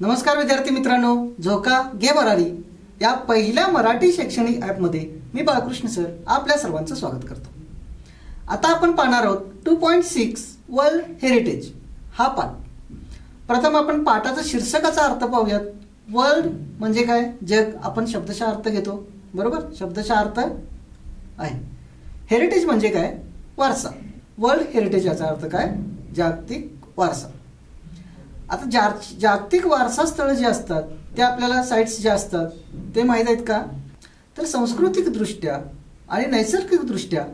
नमस्कार विद्यार्थी मित्रांनो, झोका गे मराठी या पहिल्या मराठी शैक्षणिक ॲपमध्ये मी बाळकृष्ण सर आपल्या सर्वांचं स्वागत करतो. आता आपण पाहणार आहोत 2.6 वर्ल्ड हेरिटेज हा पाठ. प्रथम आपण पाठाचा शीर्षकाचा अर्थ पाहूयात. वर्ल्ड म्हणजे काय? जग. आपण शब्दशः अर्थ घेतो, बरोबर? शब्दशः अर्थ आहे. हेरिटेज म्हणजे काय? वारसा. वर्ल्ड हेरिटेज याचा अर्थ काय? जागतिक वारसा. आता जागतिक वारसा स्थळं जी असतात ते आपल्याला साईट्स ज्या असतात ते माहीत आहेत का? तर सांस्कृतिकदृष्ट्या आणि नैसर्गिकदृष्ट्या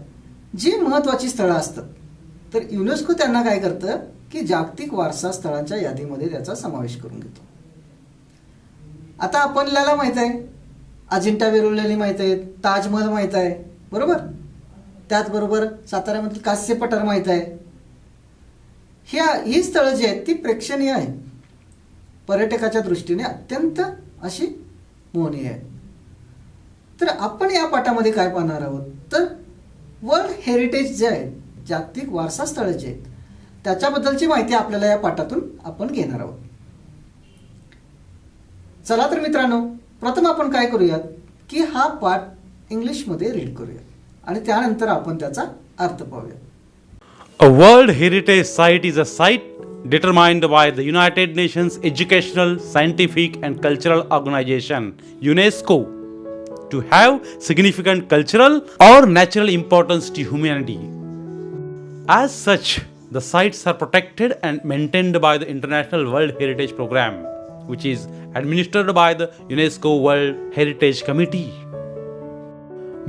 जी महत्त्वाची स्थळं असतात तर युनेस्को त्यांना काय करतं की जागतिक वारसा स्थळांच्या यादीमध्ये त्याचा समावेश करून घेतो. आता आपल्याला माहीत आहे अजिंठा वेरुळलेली माहीत आहे, ताजमहल माहीत आहे, बरोबर? त्याचबरोबर साताऱ्यामधील कास्य पठार माहीत आहे. ही स्थळं जी आहेत ती प्रेक्षणीय आहेत, पर्यटकाच्या दृष्टीने अत्यंत अशी मोहनीय आहे. तर आपण या पाठामध्ये काय पाहणार आहोत तर वर्ल्ड हेरिटेज जे आहे, जागतिक वारसा स्थळं जे आहेत त्याच्याबद्दलची माहिती आपल्याला या पाठातून आपण घेणार आहोत. चला तर मित्रांनो, प्रथम आपण काय करूयात की हा पाठ इंग्लिशमध्ये रीड करूयात आणि त्यानंतर आपण त्याचा अर्थ पाहूया. A World Heritage Site is a site determined by the United Nations Educational, Scientific and Cultural Organization (UNESCO) to have significant cultural or natural importance to humanity. As such, the sites are protected and maintained by the International World Heritage Program, which is administered by the UNESCO World Heritage Committee.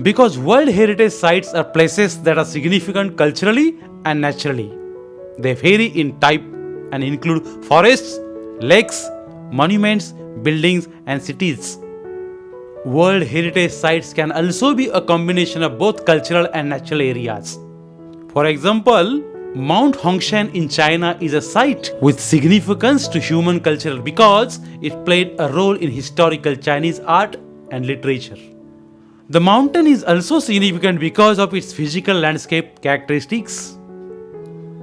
Because World Heritage Sites are places that are significant culturally and naturally. They vary in type and include forests, lakes, monuments, buildings, and cities. World Heritage Sites can also be a combination of both cultural and natural areas. For example, Mount Hongshan in China is a site with significance to human culture because it played a role in historical Chinese art and literature. The mountain is also significant because of its physical landscape characteristics.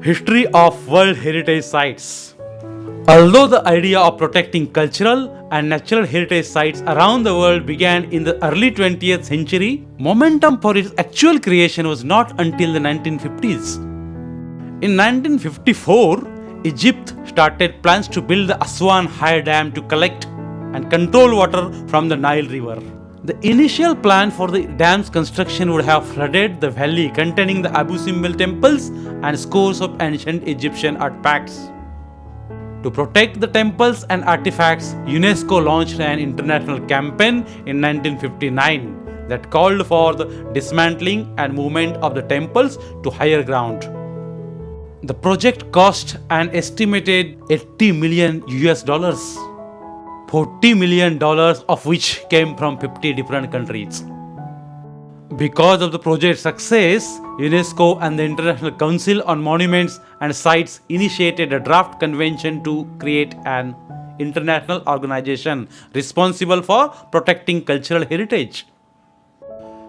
History of World Heritage Sites. Although the idea of protecting cultural and natural heritage sites around the world began in the early 20th century, momentum for its actual creation was not until the 1950s. In 1954, Egypt started plans to build the Aswan High Dam to collect and control water from the Nile River. The initial plan for the dam's construction would have flooded the valley containing the Abu Simbel temples and scores of ancient Egyptian artifacts. To protect the temples and artifacts, UNESCO launched an international campaign in 1959 that called for the dismantling and movement of the temples to higher ground. The project cost an estimated $80 million, $40 million of which came from 50 different countries. Because of the project's success, UNESCO and the International Council on Monuments and Sites initiated a draft convention to create an international organization responsible for protecting cultural heritage.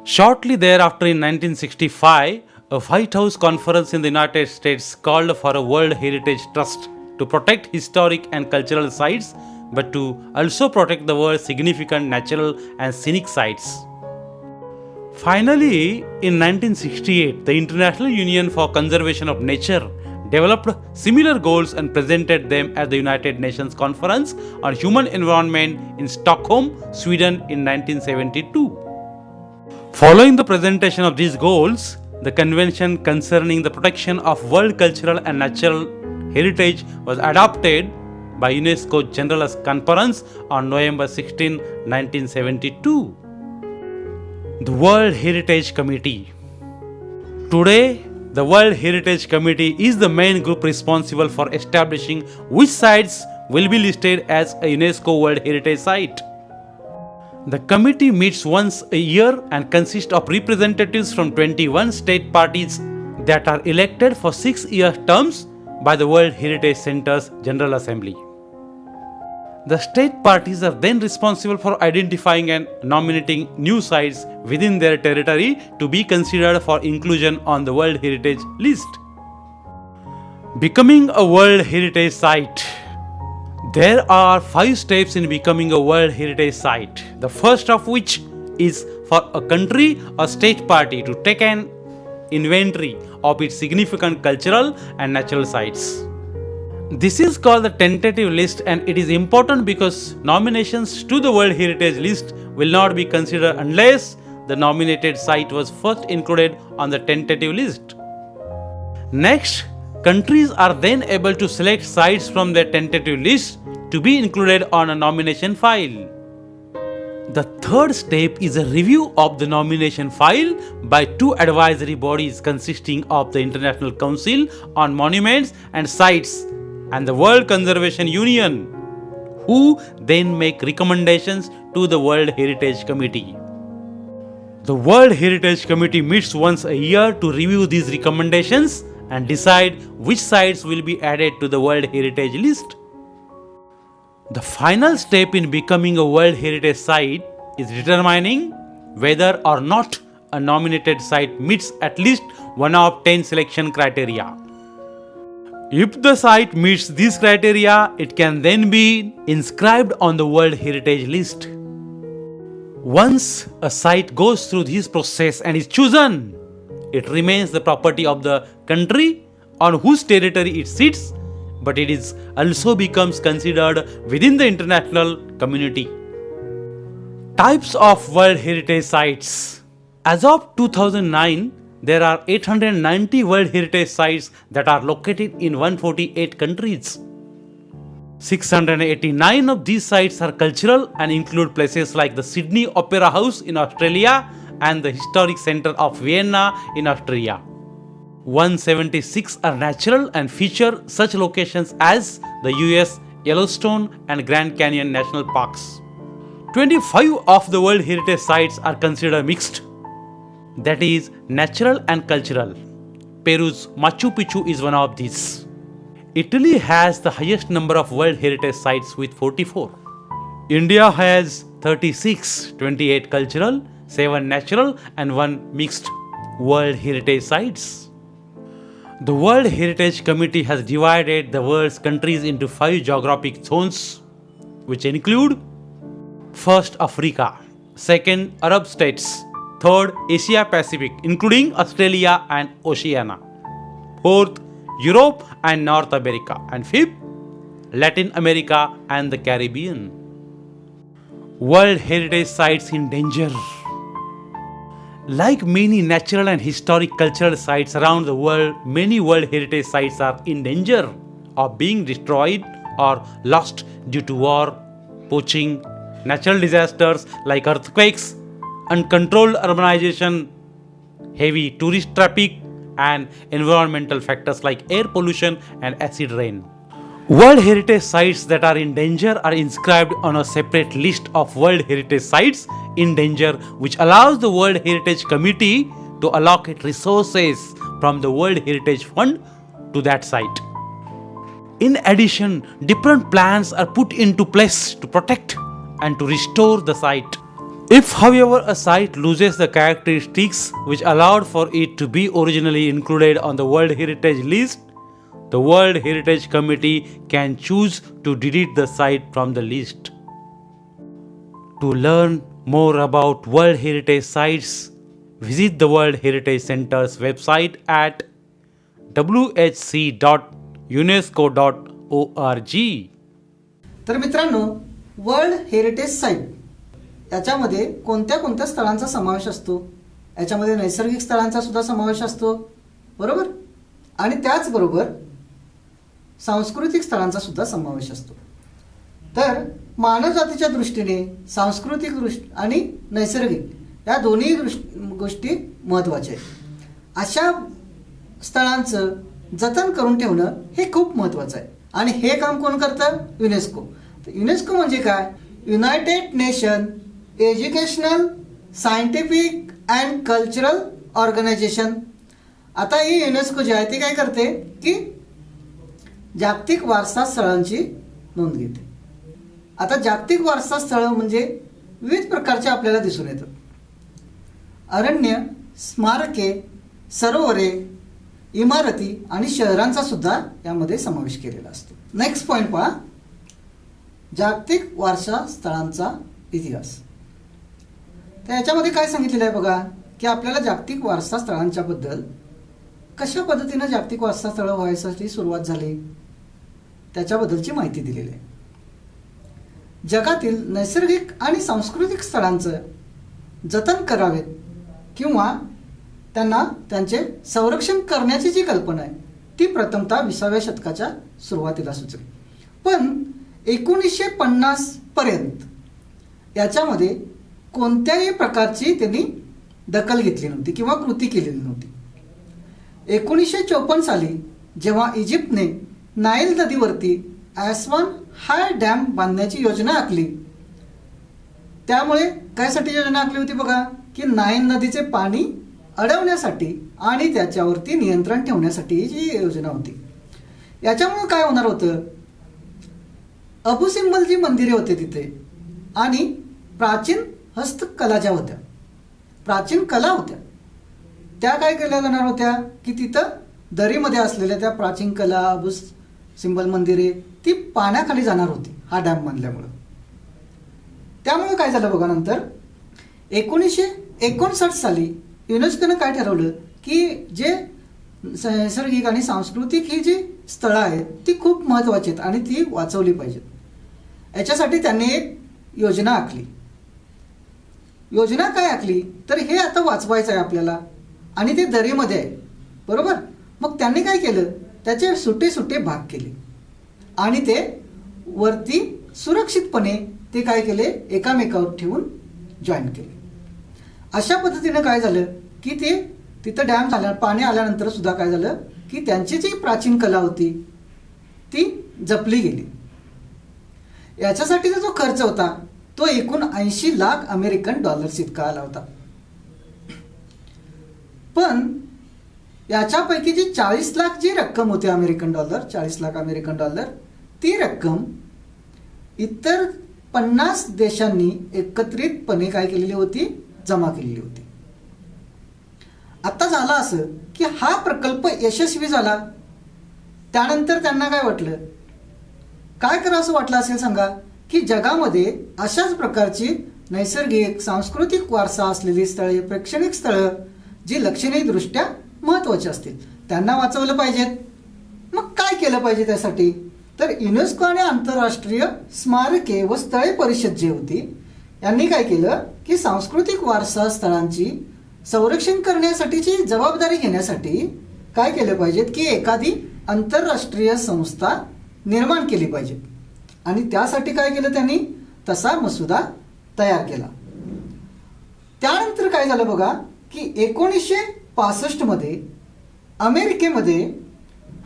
Shortly thereafter, in 1965, a White House conference in the United States called for a World Heritage Trust to protect historic and cultural sites, but to also protect the world's significant natural and scenic sites. Finally, in 1968, the International Union for Conservation of Nature developed similar goals and presented them at the United Nations Conference on Human Environment in Stockholm, Sweden in 1972. Following the presentation of these goals, the Convention concerning the protection of world cultural and natural heritage was adopted by UNESCO General Conference on November 16, 1972. The World Heritage Committee. Today, the World Heritage Committee is the main group responsible for establishing which sites will be listed as a UNESCO World Heritage Site. The committee meets once a year and consists of representatives from 21 state parties that are elected for 6-year terms by the World Heritage Center's General Assembly. The state parties are then responsible for identifying and nominating new sites within their territory to be considered for inclusion on the World Heritage List. Becoming a World Heritage Site. There are 5 steps in becoming a World Heritage Site. The first of which is for a country or state party to take an inventory of its significant cultural and natural sites. This is called the tentative list, and it is important because nominations to the World Heritage List will not be considered unless the nominated site was first included on the tentative list. Next, countries are then able to select sites from their tentative list to be included on a nomination file. The third step is a review of the nomination file by 2 advisory bodies consisting of the International Council on Monuments and Sites and the World Conservation Union, who then make recommendations to the World Heritage Committee. The World Heritage Committee meets once a year to review these recommendations and decide which sites will be added to the World Heritage List. The final step in becoming a World Heritage Site is determining whether or not a nominated site meets at least one of 10 selection criteria. If the site meets these criteria, it can then be inscribed on the World Heritage List. Once a site goes through this process and is chosen, it remains the property of the country on whose territory it sits, but it is also becomes considered within the international community. Types of World Heritage Sites. As of 2009, there are 890 World Heritage Sites that are located in 148 countries. 689 of these sites are cultural and include places like the Sydney Opera House in Australia and the Historic Centre of Vienna in Austria. 176 are natural and feature such locations as the US Yellowstone and Grand Canyon National Parks. 25 of the World Heritage Sites are considered mixed, that is, natural and cultural. Peru's Machu Picchu is one of these. Italy has the highest number of World Heritage Sites with 44. India has 36, 28 cultural, 7 natural and 1 mixed World Heritage Sites. The World Heritage Committee has divided the world's countries into 5 geographic zones, which include: first, Africa; second, Arab states; third, Asia Pacific, including Australia and Oceania; fourth, Europe and North America; and fifth, Latin America and the Caribbean. World Heritage Sites in danger. Like many natural and historic cultural sites around the world, many World Heritage Sites are in danger of being destroyed or lost due to war, poaching, natural disasters like earthquakes, uncontrolled urbanization, heavy tourist traffic, and environmental factors like air pollution and acid rain. World Heritage Sites that are in danger are inscribed on a separate list of World Heritage Sites in danger, which allows the World Heritage Committee to allocate resources from the World Heritage Fund to that site. In addition, different plans are put into place to protect and to restore the site. If, however, a site loses the characteristics which allowed for it to be originally included on the World Heritage List, the World Heritage Committee can choose to delete the site from the list. To learn more about World Heritage Sites, visit the World Heritage Center's website at whc.unesco.org. तर मित्रांनो, world heritage site याच्यामध्ये कोणत्या कोणत्या स्थळांचा समावेश असतो? याच्यामध्ये नैसर्गिक स्थळांचा सुद्धा समावेश असतो, बरोबर? आणि त्याचबरोबर सांस्कृतिक स्थळांचा सुद्धा समावेश असतो. तर मानवजातीच्या दृष्टीने सांस्कृतिक दृष्टी आणि नैसर्गिक या दोन्ही गोष्टी महत्त्वाच्या आहेत. अशा स्थळांचं जतन करून ठेवणं हे खूप महत्त्वाचं आहे आणि हे काम कोण करतं? युनेस्को. युनेस्को म्हणजे काय? United nation educational, scientific and cultural organisation. आता ही युनेस्को जी आहे ती काय करते की जागतिक वारसा स्थळांची नोंद घेते. आता जागतिक वारसा स्थळं म्हणजे विविध प्रकारचे आपल्याला दिसून येतात. अरण्य, स्मारके, सरोवरे, इमारती आणि शहरांचा सुद्धा यामध्ये समावेश केलेला असतो. नेक्स्ट पॉईंट पहा. जागतिक वारसा स्थळांचा इतिहास. तर याच्यामध्ये काय सांगितलेलं आहे बघा, की आपल्याला जागतिक वारसा स्थळांच्या बद्दल कशा पद्धतीनं जागतिक वारसा स्थळ व्हायसाठी सुरुवात झाली त्याच्याबद्दलची माहिती दिलेली आहे. जगातील नैसर्गिक आणि सांस्कृतिक स्थळांचं जतन करावेत किंवा त्यांना त्यांचे संरक्षण करण्याची जी कल्पना आहे ती प्रथमतः 20व्या शतकाच्या सुरुवातीला सुचली. पण 1950 पर्यंत याच्यामध्ये कोणत्याही प्रकारची त्यांनी दखल घेतली नव्हती किंवा कृती केलेली नव्हती. 1954 साली जेव्हा इजिप्तने नाईल नदीवरती ॲस्वान हा डॅम बांधण्याची योजना आखली, त्यामुळे कायसाठी योजना आखली होती बघा, की नाईल नदीचे पाणी अडवण्यासाठी आणि त्याच्यावरती नियंत्रण ठेवण्यासाठी जी योजना होती. याच्यामुळे काय होणार होतं, अबू सिम्बल जी मंदिरे होते तिथे आणि प्राचीन हस्तकला ज्या होत्या, प्राचीन कला होत्या, त्या काय केल्या जाणार होत्या, की तिथं दरीमध्ये असलेल्या त्या प्राचीन कला, अबू सिम्बल मंदिरे ती पाण्याखाली जाणार होती हा डॅम बांधल्यामुळं. त्यामुळे काय झालं बघा, नंतर 1959 साली युनेस्कोनं काय ठरवलं, की जे नैसर्गिक आणि सांस्कृतिक ही जी स्थळं आहेत ती खूप महत्त्वाची आहेत आणि ती वाचवली पाहिजेत. याच्यासाठी त्यांनी एक योजना आखली. योजना काय आखली, तर हे आता वाचवायचं आहे आपल्याला आणि ते दरीमध्ये आहे, बरोबर. मग त्यांनी काय केलं, त्याचे सुटे सुटे भाग केले आणि ते वरती सुरक्षितपणे ते काय केले, एकामेकावर ठेवून जॉईन केले. अशा पद्धतीनं काय झालं, की ते तिथं डॅम झाल्या पाणी आल्यानंतर सुद्धा काय झालं, की त्यांची जी प्राचीन कला होती ती जपली गेली. याच्यासाठीचा जो खर्च होता तो एकूण 80 लाख अमेरिकन डॉलर्स इतका आला होता. पण याच्यापैकी जी 40 लाख जी रक्कम होती American dollar, 40 lakh American dollar, ती रक्कम इतर 50 देशांनी एकत्रितपणे काय केलेली होती, जमा केलेली होती. आता झालं असं, की हा प्रकल्प यशस्वी झाला, त्यानंतर त्यांना काय वाटलं, काय करावं असं वाटलं असेल सांगा, की जगामध्ये अशाच प्रकारची नैसर्गिक सांस्कृतिक वारसा असलेली स्थळे, प्रेक्षणिक स्थळं जी लक्षणीय दृष्ट्या महत्त्वाची असतील त्यांना वाचवलं पाहिजेत. मग काय केलं पाहिजे त्यासाठी, तर युनेस्को आणि आंतरराष्ट्रीय स्मारके व स्थळे परिषद जी होती यांनी काय केलं, की सांस्कृतिक वारसा स्थळांची संरक्षण करण्यासाठीची जबाबदारी घेण्यासाठी काय केलं पाहिजेत, की एखादी आंतरराष्ट्रीय संस्था निर्माण केली पाहिजे आणि त्यासाठी काय केलं त्यांनी, तसा मसुदा तयार केला. त्यानंतर काय झालं बघा, की 1965 मध्ये अमेरिकेमध्ये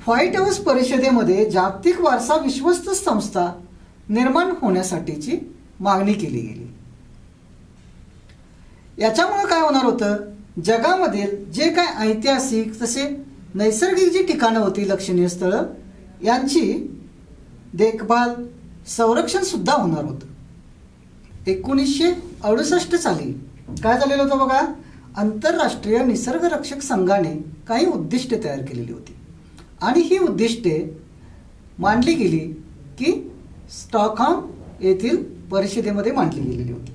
व्हाईट हाऊस परिषदेमध्ये जागतिक वारसा विश्वस्त संस्था निर्माण होण्यासाठीची मागणी केली गेली. याच्यामुळे काय होणार होतं, जगामधील जे काय ऐतिहासिक तसे नैसर्गिक जी ठिकाणं होती, लक्षणीय स्थळं, यांची देखभाल संरक्षण सुद्धा होणार होतं. 1968 साली काय झालेलं होतं बघा, आंतरराष्ट्रीय निसर्गरक्षक संघाने काही उद्दिष्टे तयार केलेली होती आणि ही उद्दिष्टे मांडली गेली, की स्टॉकहोम येथील परिषदेमध्ये मांडली गेलेली होती.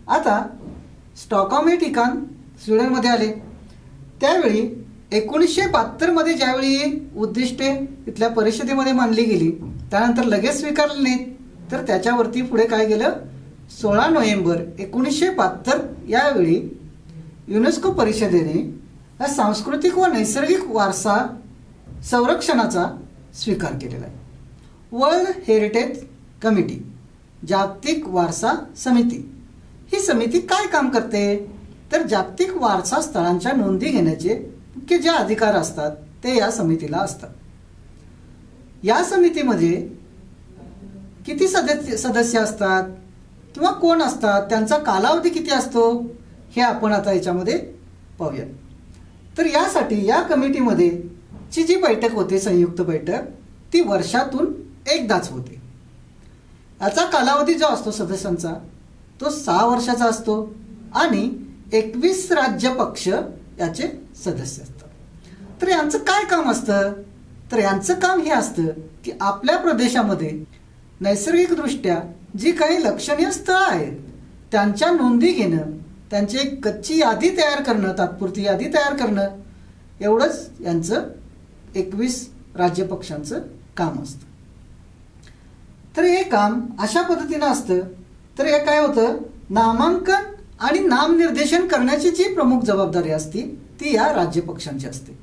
आता स्टॉकहोम हे ठिकाण स्वीडनमध्ये आले. त्यावेळी 1972 मध्ये ज्यावेळी उद्दिष्टे इथल्या परिषदेमध्ये मांडली गेली, त्यानंतर लगेच स्वीकारले नाहीत, तर त्याच्यावरती पुढे काय गेलं, 16 नोव्हेंबर 1972 यावेळी युनेस्को परिषदेने हा सांस्कृतिक व नैसर्गिक वारसा संरक्षणाचा स्वीकार केलेला आहे. वर्ल्ड हेरिटेज कमिटी, जागतिक वारसा समिती, ही समिती काय काम करते, तर जागतिक वारसा स्थळांच्या नोंदी घेण्याचे मुख्य जे अधिकार असतात ते या समितीला असतात. या समितीमध्ये किती सदस्य असतात किंवा कोण असतात, त्यांचा कालावधी किती असतो, हे आपण आता याच्यामध्ये पाहूया. तर यासाठी या कमिटीमध्ये ची जी बैठक होते, संयुक्त बैठक, ती वर्षातून एकदाच होते. याचा कालावधी जो असतो सदस्यांचा तो 6 वर्षाचा असतो आणि 21 राज्य पक्ष याचे सदस्य असतात. तर यांचं काय काम असतं, तर यांचं काम हे असतं, की आपल्या प्रदेशामध्ये नैसर्गिकदृष्ट्या जी काही लक्षणीय स्थळं आहेत त्यांच्या नोंदी घेणं, त्यांची एक कच्ची यादी तयार करणं, तात्पुरती यादी तयार करणं, एवढंच यांचं 21 राज्यपक्षांचं काम असतं. तर हे काम अशा पद्धतीनं असतं. तर हे काय होतं, नामांकन आणि नामनिर्देशन करण्याची जी प्रमुख जबाबदारी असते ती या राज्यपक्षांची असते.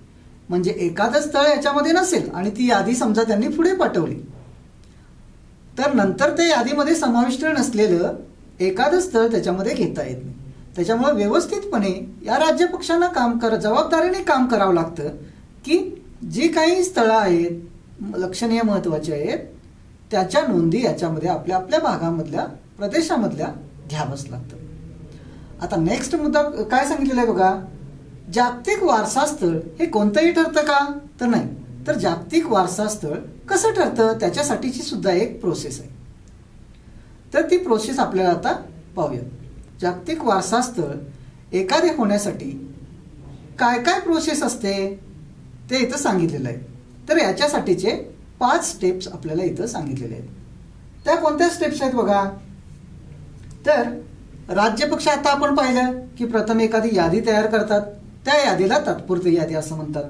म्हणजे एखादं स्थळ याच्यामध्ये नसेल आणि ती यादी समजा त्यांनी पुढे पाठवली, तर नंतर त्या यादीमध्ये समाविष्ट नसलेलं एखादं स्थळ त्याच्यामध्ये घेता येत नाही. त्याच्यामुळे व्यवस्थितपणे या राज्यपक्षांना जबाबदारीने काम करावं लागतं की जी काही स्थळं आहेत, लक्षणीय महत्त्वाची आहेत, त्याच्या नोंदी याच्यामध्ये आपल्या आपल्या भागामधल्या, प्रदेशामधल्या घ्यावंच लागतं. आता नेक्स्ट मुद्दा काय सांगितलेला आहे बघा, जागतिक वारसा स्थळ हे कोणतंही ठरतं का? तर नाही. तर जागतिक वारसा स्थळ कसं ठरतं त्याच्यासाठीची सुद्धा एक प्रोसेस आहे. तर ती प्रोसेस आपल्याला आता पाहूया. जागतिक वारसा स्थळ एखादे होण्यासाठी काय काय प्रोसेस असते ते इथं सांगितलेलं आहे. तर याच्यासाठीचे 5 स्टेप्स आपल्याला इथं सांगितलेले आहेत. त्या कोणत्या स्टेप्स आहेत बघा. तर राज्यपक्ष आता आपण पाहिलं की प्रथम एखादी यादी तयार करतात, त्या यादीला तात्पुरती यादी असं म्हणतात.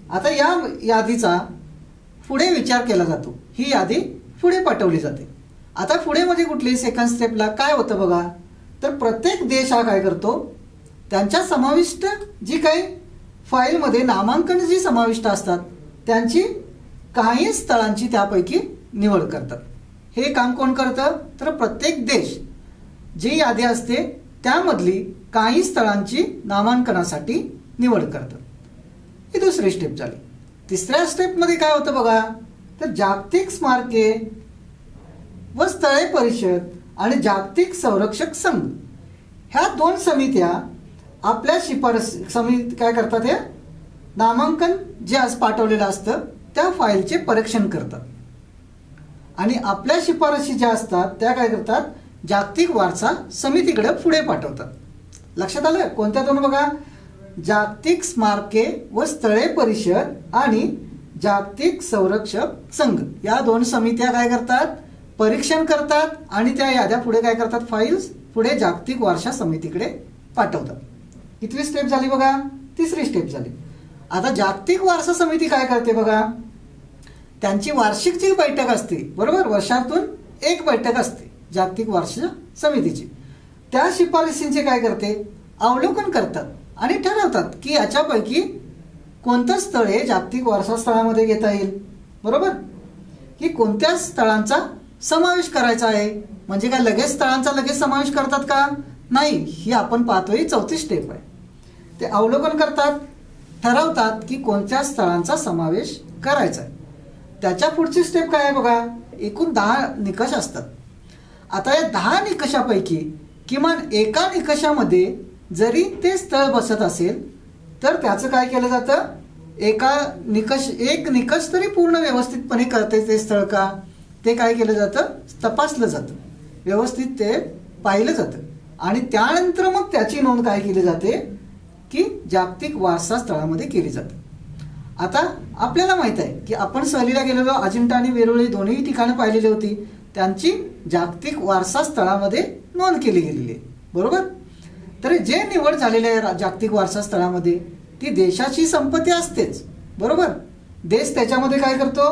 आता या यादीचा पुढे विचार केला जातो, ही यादी पुढे पाठवली जाते. आता पुढे म्हणजे कुठली, सेकंड स्टेपला काय होतं बघा. तर प्रत्येक देश हा काय करतो, त्यांच्या समाविष्ट जी काही फाईलमध्ये नामांकन जी समाविष्ट असतात त्यांची काही स्थळांची त्यापैकी निवड करतात. हे काम कोण करतं, तर प्रत्येक देश जी यादी असते त्यामधली काही स्थळांची नामांकनासाठी निवड करतात. ही दुसरी स्टेप झाली. तिसऱ्या स्टेपमध्ये काय होतं बघा, तर जागतिक स्मारके व स्थळे परिषद आणि जागतिक संरक्षक संघ ह्या 2 समित्या आपल्या समिती काय करतात, हे नामांकन जे आज पाठवलेलं असतं त्या फाईलचे परीक्षण करतात आणि आपल्या शिफारशी ज्या असतात त्या काय करतात, जागतिक वारसा समितीकडे पुढे पाठवतात. लक्षात आलं कोणत्या 2 बघा, जागतिक स्मारके व स्थळे परिषद आणि जागतिक संरक्षक संघ या 2 समित्या काय करतात, परीक्षण करतात आणि त्या याद्या पुढे काय करतात, फाईल्स पुढे जागतिक वारसा समितीकडे पाठवतात. कितवी स्टेप झाली बघा, तिसरी स्टेप झाली. आता जागतिक वारसा समिती काय करते बघा, त्यांची वार्षिक जी बैठक असते, बरोबर, वर्षातून एक बैठक असते जागतिक वारसा समितीची. त्या शिफारशींचे काय करते, अवलोकन करतात आणि ठरवतात की याच्यापैकी कोणतं स्थळ हे जागतिक वारसा स्थळामध्ये घेता येईल, बरोबर, की कोणत्या स्थळांचा समावेश करायचा आहे. म्हणजे काय लगेच स्थळांचा लगेच समावेश करतात का? नाही. ही आपण पाहतोय 4थी स्टेप आहे. ते अवलोकन करतात, ठरवतात की कोणत्या स्थळांचा समावेश करायचा आहे. त्याच्या पुढची स्टेप काय आहे बघा, एकूण 10 निकष असतात. आता या 10 निकषापैकी किमान एका निकषामध्ये जरी ते स्थळ बसत असेल तर त्याचं काय केलं जातं, एक निकष तरी पूर्ण व्यवस्थितपणे करते ते स्थळ का, ते काय केलं जातं, तपासलं जातं, व्यवस्थित ते पाहिलं जातं आणि त्यानंतर मग त्याची नोंद काय केली जाते की जागतिक वारसा स्थळामध्ये केली जाते. आता आपल्याला माहित आहे की आपण सहलीला गेलेलो, अजिंठा आणि वेरूळ ही दोन्ही ठिकाणं पाहिलेली होती, त्यांची जागतिक वारसा स्थळामध्ये नोंद केली गेलेली आहे, बरोबर. तर जे निवड झालेले आहे जागतिक वारसा स्थळामध्ये ती देशाची संपत्ती असतेच, बरोबर. देश त्याच्यामध्ये काय करतो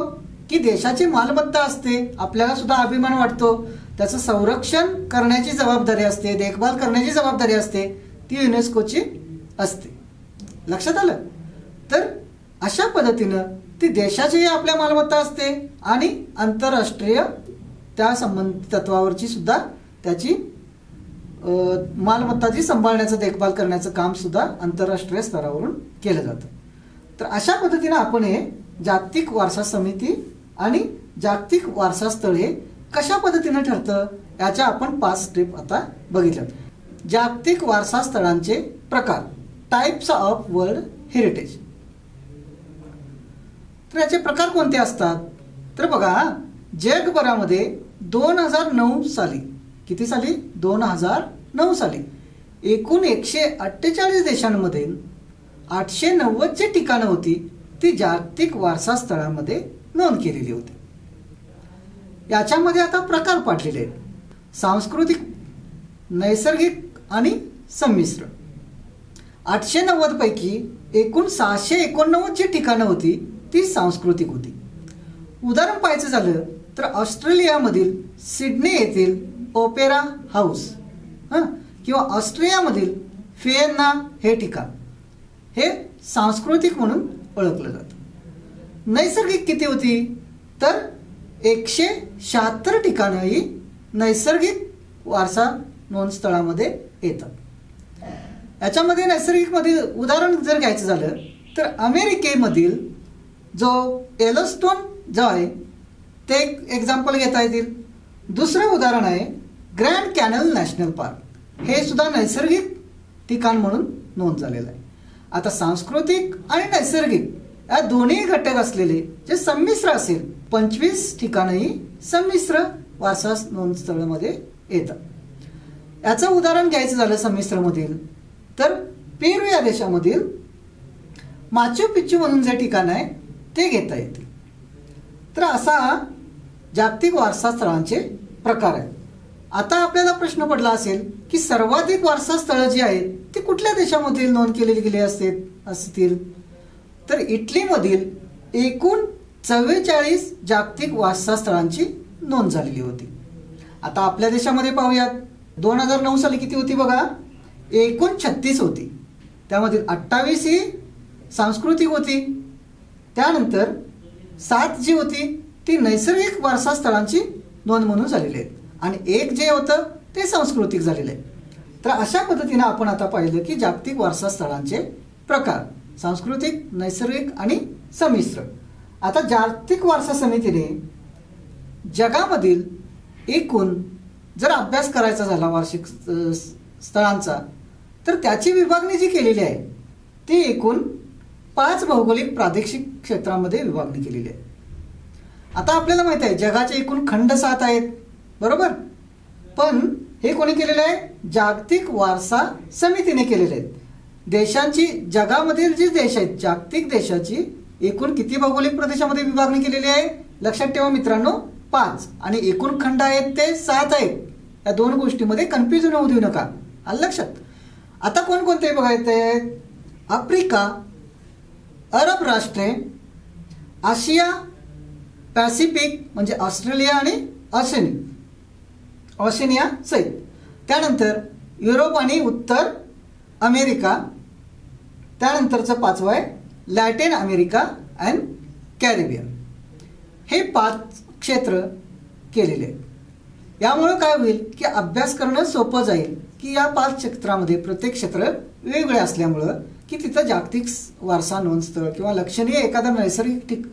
की देशाची मालमत्ता असते, आपल्याला सुद्धा अभिमान वाटतो, त्याचं संरक्षण करण्याची जबाबदारी असते, देखभाल करण्याची जबाबदारी असते, ती युनेस्कोची असते. लक्षात आलं. तर अशा पद्धतीनं ती देशाचीही आपल्या मालमत्ता असते आणि आंतरराष्ट्रीय त्या संबंधित तत्वावरची सुद्धा त्याची मालमत्ताची सांभाळण्याचं, देखभाल करण्याचं काम सुद्धा आंतरराष्ट्रीय स्तरावरून केलं जातं. तर अशा पद्धतीनं आपण हे जागतिक वारसा समिती आणि जागतिक वारसा स्थळ हे कशा पद्धतीनं ठरतं याच्या आपण 5 स्टेप आता बघितल्यात. जागतिक वारसा स्थळांचे प्रकार, टाइप्स ऑफ वर्ल्ड हेरिटेज. तर याचे प्रकार कोणते असतात, तर बघा, जगभरामध्ये 2009 साली, किती साली, 2009 साली एकूण 148 देशांमध्ये 890 ठिकाणं होती ती जागतिक वारसा स्थळामध्ये नोंद केलेली होती. याच्यामध्ये आता प्रकार पाडलेले आहेत: सांस्कृतिक, नैसर्गिक आणि संमिश्र. 890 पैकी एकूण 689 जी ठिकाणं होती ती सांस्कृतिक होती. उदाहरण पाहायचं झालं तर ऑस्ट्रेलियामधील सिडनी येथील ओपेरा हाऊस किंवा ऑस्ट्रियामधील फिएन्ना हे ठिकाण हे सांस्कृतिक म्हणून ओळखलं जातं. नैसर्गिक किती होती तर 176 ठिकाणं ही नैसर्गिक वारसा नोंद स्थळामध्ये येतात. याच्यामध्ये नैसर्गिकमध्ये उदाहरण जर घ्यायचं झालं तर अमेरिकेमधील जो येलोस्टोन जो आहे ते एक एक्झाम्पल घेता येतील. दुसरं उदाहरण आहे ग्रँड कॅनल नॅशनल पार्क, हे सुद्धा नैसर्गिक ठिकाण म्हणून नोंद झालेलं आहे. आता सांस्कृतिक आणि नैसर्गिक या दोन्ही घटक असलेले जे संमिश्र असेल 25 ठिकाणंही संमिश्र वारसा नोंद स्थळामध्ये येतात. याचं उदाहरण घ्यायचं झालं संमिश्रमधील तर पेरू या देशामधील माचू पिच्चू म्हणून जे ठिकाण आहे ते घेता येते. तर असा जागतिक वारसा स्थळांचे प्रकार आहेत. आता आपल्याला प्रश्न पडला असेल की सर्वाधिक वारसा स्थळं जी आहेत ती कुठल्या देशामधील नोंद केलेली गेली असतील तर इटलीमधील एकूण 44 जागतिक वारसा स्थळांची नोंद झालेली होती. आता आपल्या देशामध्ये पाहूयात 2009 साली किती होती बघा, एकूण 36 होती. त्यामधील 28 ही सांस्कृतिक होती, त्यानंतर 7 जी होती ती नैसर्गिक वारसा स्थळांची नोंद म्हणून झालेली आहेत आणि 1 जे होतं ते सांस्कृतिक झालेलं आहे. तर अशा पद्धतीनं आपण आता पाहिलं की जागतिक वारसा स्थळांचे प्रकार सांस्कृतिक, नैसर्गिक आणि संमिश्र. आता जागतिक वारसा समितीने जगामधील एकूण जर अभ्यास करायचा झाला वार्षिक स्थळांचा तर त्याची विभागणी जी केलेली आहे ती एकूण 5 भौगोलिक प्रादेशिक क्षेत्रामध्ये विभागणी केलेली आहे. आता आपल्याला माहित आहे जगाचे एकूण खंड 7 आहेत, बरोबर, पण हे कोणी केलेलं आहे, जागतिक वारसा समितीने केलेले आहेत. देशांची जगामधील जे देश आहेत जागतिक देशाची एकूण किती भौगोलिक प्रदेशामध्ये विभागणी केलेली आहे, लक्षात ठेवा मित्रांनो 5, आणि एकूण खंड आहेत ते 7 आहेत. या दोन गोष्टीमध्ये कन्फ्युजन होऊ देऊ नका, आलं लक्षात. आता कोणकोणते बघायचे, आफ्रिका, अरब राष्ट्रे, आशिया पॅसिफिक म्हणजे ऑस्ट्रेलिया आणि ऑशेनिया सहित, त्यानंतर युरोप आणि उत्तर अमेरिका, त्यानंतरचं 5वं आहे लॅटिन अमेरिका अँड कॅरिबियन. हे 5 क्षेत्र केलेले आहेत. यामुळे काय होईल की अभ्यास करणं सोपं जाईल की या 5 क्षेत्रामध्ये प्रत्येक क्षेत्र वेगवेगळे असल्यामुळं की तिथं जागतिक वारसा नोंद स्थळ किंवा लक्षणीय एखादं नैसर्गिक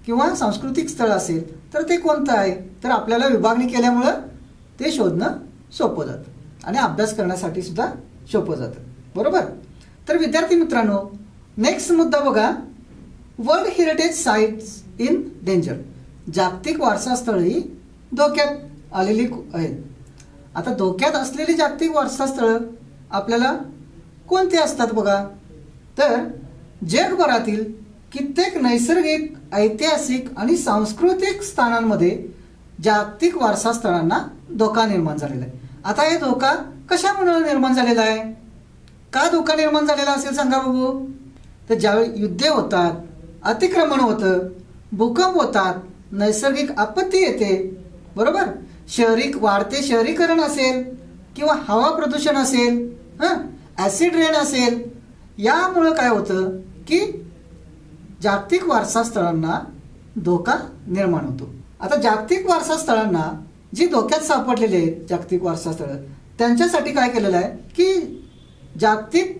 किंवा सांस्कृतिक स्थळ असेल तर ते कोणतं आहे, तर आपल्याला विभागणी केल्यामुळं ते शोधणं सोपं जातं आणि अभ्यास करण्यासाठी सुद्धा सोपं जातं, बरोबर. तर विद्यार्थी मित्रांनो, नेक्स्ट मुद्दा बघा, world heritage sites in danger. जागतिक वारसा स्थळही धोक्यात आलेली आहेत. आता धोक्यात असलेली जागतिक वारसा स्थळं आपल्याला कोणती असतात बघा, तर जगभरातील कित्येक नैसर्गिक, ऐतिहासिक आणि सांस्कृतिक स्थानांमध्ये जागतिक वारसा स्थळांना धोका निर्माण झालेला आहे. आता हे धोका कशामुळे निर्माण झालेला आहे, का धोका निर्माण झालेला असेल सांगा बघू. तर ज्यावेळी युद्धे होतात, अतिक्रमण होतं, भूकंप होतात, नैसर्गिक आपत्ती येते, बरोबर, वाढते शहरीकरण असेल किंवा हवा प्रदूषण असेल, ॲसिड रेन असेल, यामुळं काय होतं की जागतिक वारसा स्थळांना धोका निर्माण होतो. आता जागतिक वारसा स्थळांना जी धोक्यात सापडलेले आहेत जागतिक वारसा स्थळं त्यांच्यासाठी काय केलेलं आहे की जागतिक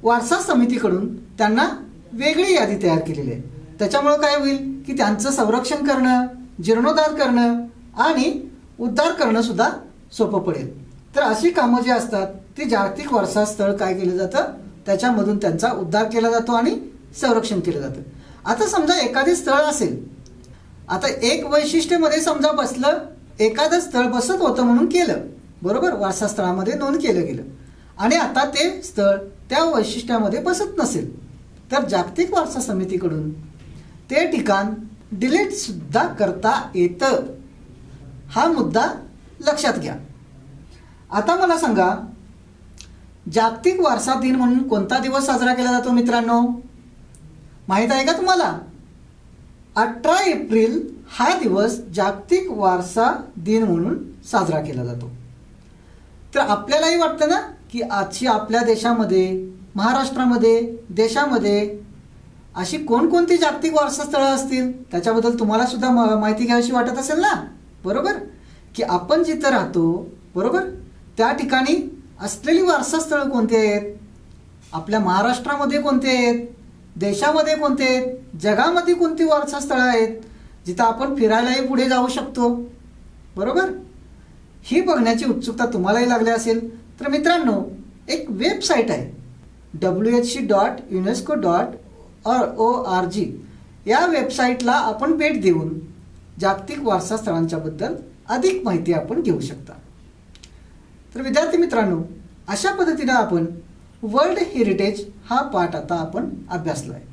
वारसा समितीकडून त्यांना वेगळी यादी तयार केलेली आहे. त्याच्यामुळं काय होईल की त्यांचं संरक्षण करणं, जीर्णोद्धार करणं आणि उद्धार करणं सुद्धा सोपं पडेल. तर अशी कामं जी असतात ती जागतिक वारसा स्थळ काय केलं जातं, त्याच्यामधून त्यांचा उद्धार केला जातो आणि संरक्षण केलं जातं. आता समजा एखादे स्थळ असेल, आता एक वैशिष्ट्यामध्ये समजा बसलं, एखादं स्थळ बसत होतं म्हणून केलं, बरोबर, वारसा स्थळामध्ये नोंद केलं गेलं, आणि आता ते स्थळ त्या वैशिष्ट्यामध्ये बसत नसेल तर जागतिक वारसा समितीकडून ते ठिकाण डिलीट सुद्धा करता येतं. हा मुद्दा लक्षात घ्या. आता मला सांगा, जागतिक वारसा दिन म्हणून कोणता दिवस साजरा केला जातो मित्रांनो? माहीत आहे का तुम्हाला? 18 एप्रिल हा दिवस जागतिक वारसा दिन म्हणून साजरा केला जातो. तर आपल्यालाही वाटतं ना की आजची आपल्या देशामध्ये, महाराष्ट्रामध्ये, देशामध्ये अशी कोणकोणती जागतिक वारसा स्थळं असतील, त्याच्याबद्दल तुम्हाला सुद्धा माहिती घ्यावीशी वाटत असेल ना, बरोबर? की आपण जिथं राहतो, बरोबर, त्या ठिकाणी असलेली वारसा स्थळं कोणती आहेत, आपल्या महाराष्ट्रामध्ये कोणते आहेत, देशामध्ये कोणते आहेत, जगामध्ये कोणती वारसा स्थळं आहेत जिथं आपण फिरायलाही पुढे जाऊ शकतो, बरोबर? ही बघण्याची उत्सुकता तुम्हालाही लागली असेल. तर मित्रांनो, एक वेबसाईट आहे www.unesco.org. या वेबसाईटला आपण भेट देऊन जागतिक वारसा स्थळांच्याबद्दल अधिक माहिती आपण घेऊ शकता. तर विद्यार्थी मित्रांनो, अशा पद्धतीने आपण वर्ल्ड हेरिटेज हा पाठ आता आपण अभ्यासला आहे.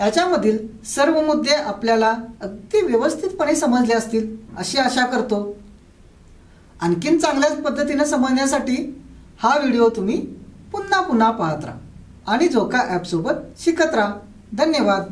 याच्यामधील सर्व मुद्दे आपल्याला अगदी व्यवस्थितपणे समजले असतील अशी आशा करतो. आणखीन चांगल्याच पद्धतीने समजण्यासाठी हा व्हिडिओ तुम्ही पुन्हा पुन्हा पाहत राहा आणि झोका ॲपसोबत शिकत राहा. धन्यवाद.